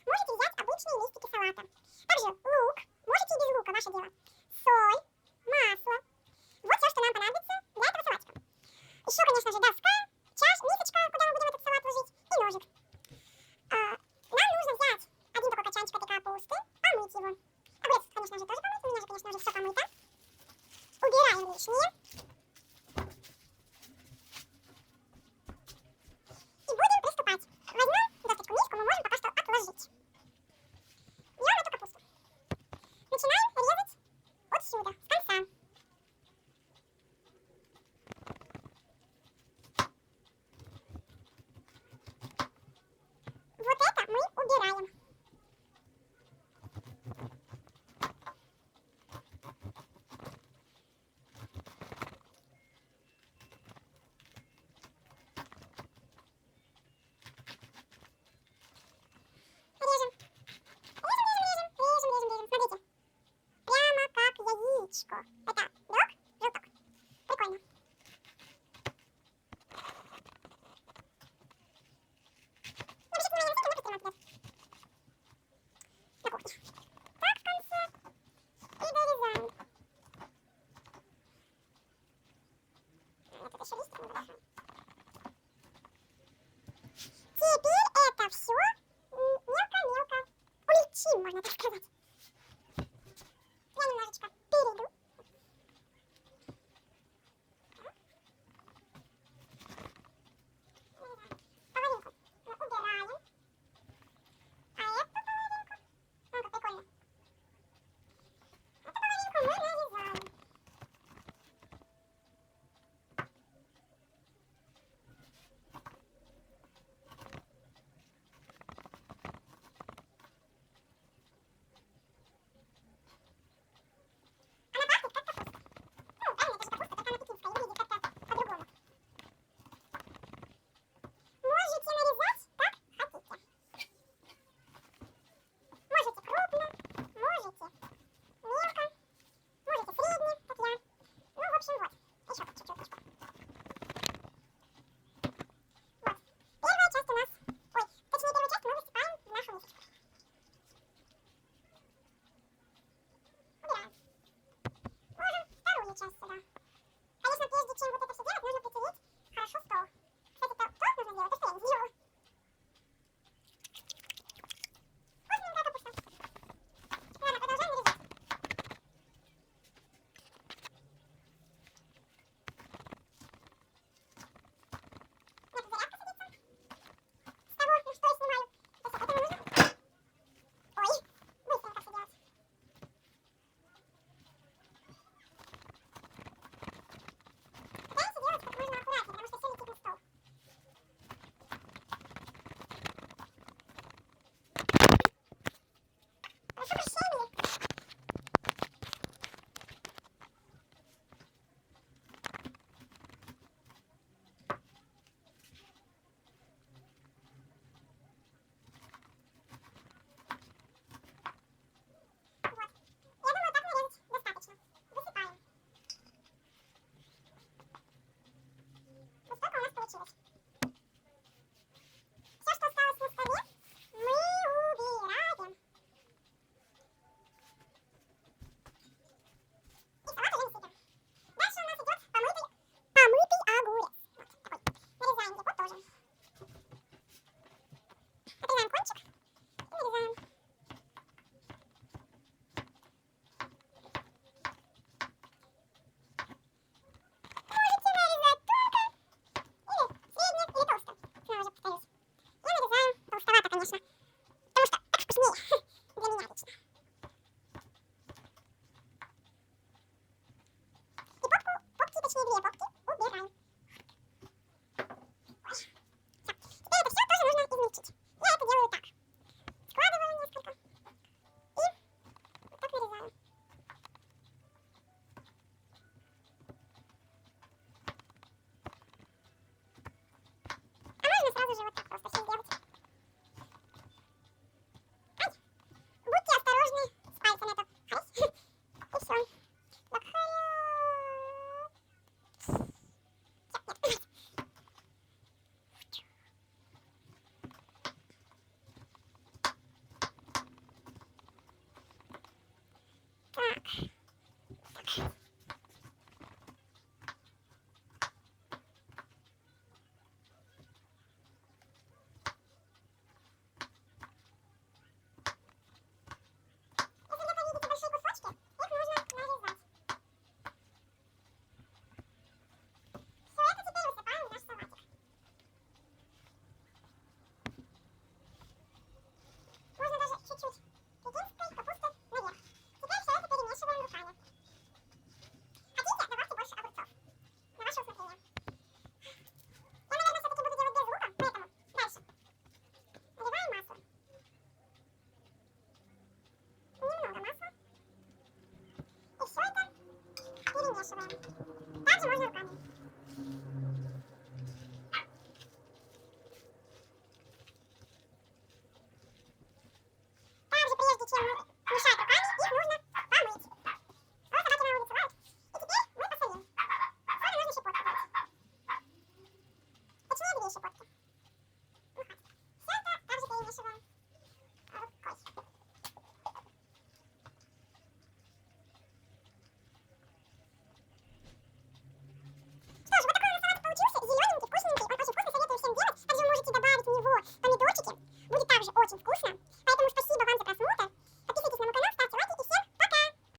Можете взять обычные листики салата. Также лук, можете и без лука, ваше дело. Соль, масло. Вот все, что нам понадобится для этого салатика. Еще, конечно же, доска, мисочка, куда мы будем этот салат ложить, и ножик. Нам нужно взять один такой качанчик этой капусты, помыть его. Огурец, конечно же, тоже помыть, у меня же, конечно же, все помыто. Убираем лишнее. И будем приступать. Возьмем досточку, миску мы можем пока что отложить. Берем эту капусту. Начинаем резать отсюда, с конца. Вот это мы убираем. Смотрите. Прямо как яичко. Это белок, желток. Прикольно. Напишите внимание на ссылке, мы быстрее на кухню. Так, в конце. И дорезаем. Тут еще листик надо. Теперь это все мелко-мелко уличим, можно так сказать. Я немножечко перейду. Половинку мы убираем. А эту половинку, ну как прикольно. Эту половинку мы нарезаем. Она пахнет как капуста. Ну, правильно, это же капуста, только она пекинская, и выглядит как-то по-другому. Можете нарезать как хотите. Можете крупно, можете мелко, можете средне, как я. Ну, в общем, вот. Еще чуть-чуть. Вот. Первая часть у нас... Ой, точнее, первую часть мы высыпаем в нашу мисочку. Убираем. Ложим вторую часть сюда. Конечно, прежде чем вот это все делать, нужно притереть хорошо стол. Кстати, то нужно сделать, то, что я не сделала. Вкусненькая капуста. Ладно, продолжаем нарезать. Нет, зарядка садится. С того, на что я снимаю. То есть, это нужно... Ой, быстренько все делать. Пытаемся делать как можно аккуратнее, потому что все летит на стол. Прошу прощения. Вот. Я думаю, так нарезать достаточно. Высыпаем. Вот столько у нас получилось. Все, что осталось на столе, мы убираем. И салат уже не сыпем. Дальше у нас идет помытый огурец. Вот такой. Нарезаем его тоже. Отрезаем кончик и нарезаем. Можете нарезать тонко или средне, или толсто. Снова же повторюсь. Я нарезаю толстовато, конечно, потому что так вкуснее.